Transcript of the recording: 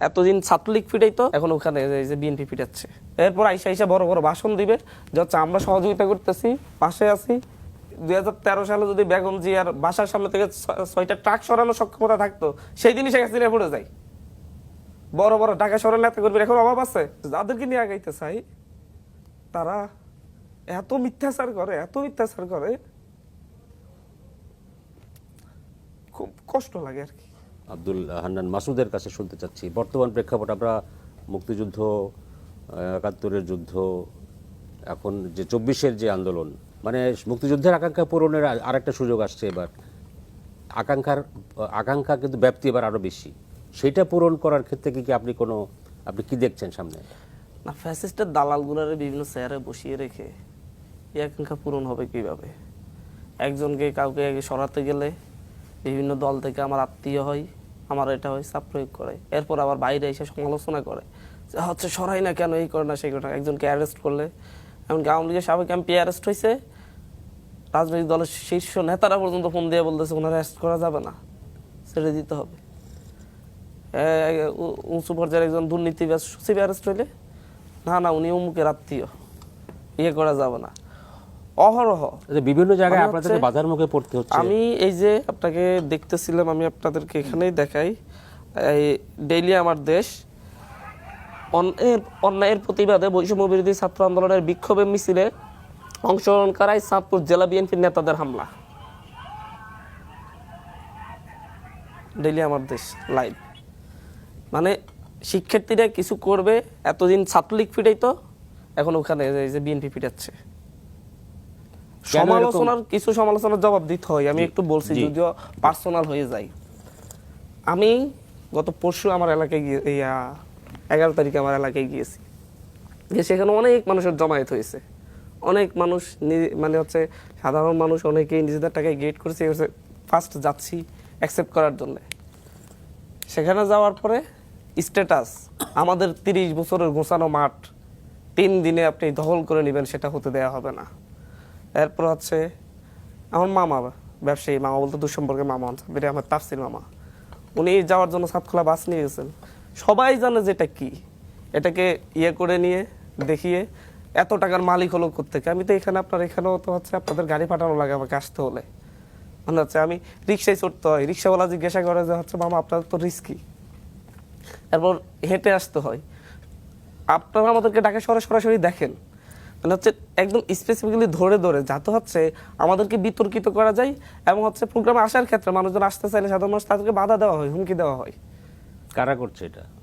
এতদিন ছাত্রলীগ পিটাইতো, এখন ওখানে এই যে বিএনপি পিটাচ্ছে। এরপর আইসা আইসা বড় বড় ভাষণ দিবে যে হচ্ছে আমরা সহযোগিতা করতেছি, পাশে আছি। 2013 সালে যদি বেগম জিয়ার বাসার সামনে থেকে 6টা ট্রাক সরানোর সক্ষমতা থাকতো, সেই দিনই শেখ হাসিনা পড়ে যায়। বড় বড় ঢাকা শহরের নেতা কর্মীর এখন অভাব আছে? যাদেরকে নিয়ে আগাইতে চাই তারা এত মিথ্যাচার করে, এত মিথ্যাচার করে, খুব কষ্ট লাগে আর কি। আব্দুল হান্নান মাসুদের কাছে শুনতে চাচ্ছি, বর্তমান প্রেক্ষাপট আমরা মুক্তিযুদ্ধ, ৭১-এর যুদ্ধ, এখন যে ২৪-এর যে আন্দোলন, মানে মুক্তিযুদ্ধের আকাঙ্ক্ষা পূরণের আরেকটা সুযোগ আসছে এবার। আকাঙ্ক্ষা কিন্তু ব্যাপ্তি এবার আরো বেশি। সেটা পূরণ করার ক্ষেত্রে কি আপনি কি দেখছেন সামনে? না, ফ্যাসিস্টের দালালগুলোর বিভিন্ন চেয়ারে বসিয়ে রেখে এই আকাঙ্ক্ষা পূরণ হবে কিভাবে? একজনকে কাউকে সরাতে গেলে বিভিন্ন দল থেকে আমার আত্মীয় হয়, আমার এটা হয়, চাপ প্রয়োগ করে। এরপর আবার বাইরে এসে সমালোচনা করে যে হচ্ছে সরাই না কেন, এই করে না, সেই করে না। একজনকে অ্যারেস্ট করলে, এমনকি আওয়ামী লীগের সাবেক এমপি অ্যারেস্ট হয়েছে, রাজনৈতিক দলের শীর্ষ নেতারা পর্যন্ত ফোন দিয়ে বলতেছে ওনারা অ্যারেস্ট করা যাবে না, ছেড়ে দিতে হবে। উঁচু পর্যায়ের একজন দুর্নীতিবাজ সচিব অ্যারেস্ট হইলে না না উনি অমুকের আত্মীয়, ইয়ে করা যাবে না। অহরহ বিভিন্ন জায়গায় আপনাদের বাধার মুখে পড়তে হচ্ছে। আমি এই যে আপনাকে দেখতেছিলাম, আমি আপনাদেরকে এখানেই দেখাই, এই ডেইলি আমার দেশ, অন্যায়ের প্রতিবাদে বৈষম্য বিরোধী ছাত্র আন্দোলনের বিক্ষোভের মিছিলে অংশগ্রহণকারী চাঁদপুর জেলা বিএনপির নেতাদের হামলা। ডেইলি আমার দেশ লাইভ। মানে শিক্ষার্থীরা কিছু করবে, এতদিন ছাত্রলীগ পিটাইতো, এখন ওখানে এই যে বিএনপি পিটাচ্ছে। কিছু সমালোচনার জবাব দিতে হয়, আমি একটু বলছি, যদিও পার্সোনাল হয়ে যায়। আমি গত পরশু আমার এলাকায় গিয়ে 11 তারিখে আমার এলাকায় গিয়েছি, যে সেখানে অনেক মানুষের জমায়েত হয়েছে। অনেক মানুষ মানে হচ্ছে সাধারণ মানুষ অনেকেই নিজেদের টাকায় গেট করেছে, ফার্স্ট যাচ্ছি অ্যাকসেপ্ট করার জন্য। সেখানে যাওয়ার পরে স্ট্যাটাস, আমাদের 30 বছরের গোছানো মাঠ 3 দিনে আপনি দখল করে নেবেন, সেটা হতে দেওয়া হবে না। এরপর হচ্ছে আমার মামা, ব্যবসায়ী মামা বলতে দুঃসম্পর্কে মামা, আমার তাফসির মামা, উনি যাওয়ার জন্য সাতখোলা বাস নিয়ে গেছেন। সবাই জানে যে এটা কি, এটাকে ইয়ে করে নিয়ে দেখিয়ে এত টাকার মালিক হলো কোত্থেকে। আমি তো এখানে আপনার এখানেও তো হচ্ছে আপনাদের গাড়ি পাঠানো লাগে আমাকে আসতে হলে, মানে হচ্ছে আমি রিক্সায় চড়তে হয়, রিক্সাওয়ালা জিজ্ঞাসা করে যে হচ্ছে মামা আপনাদের তো রিস্কি, এরপর হেঁটে আসতে হয়। আপনারা আমাদেরকে ঢাকা শহরে সরাসরি দেখেন, মানে হচ্ছে একদম স্পেসিফিক্যালি ধরে ধরে যাতে হচ্ছে আমাদেরকে বিতর্কিত করা যায়, এবং হচ্ছে প্রোগ্রামে আসার ক্ষেত্রে মানুষজন আসতে চাইলে সাধারণ মানুষ তাদেরকে বাধা দেওয়া হয়, হুমকি দেওয়া হয়। কারা করছে এটা?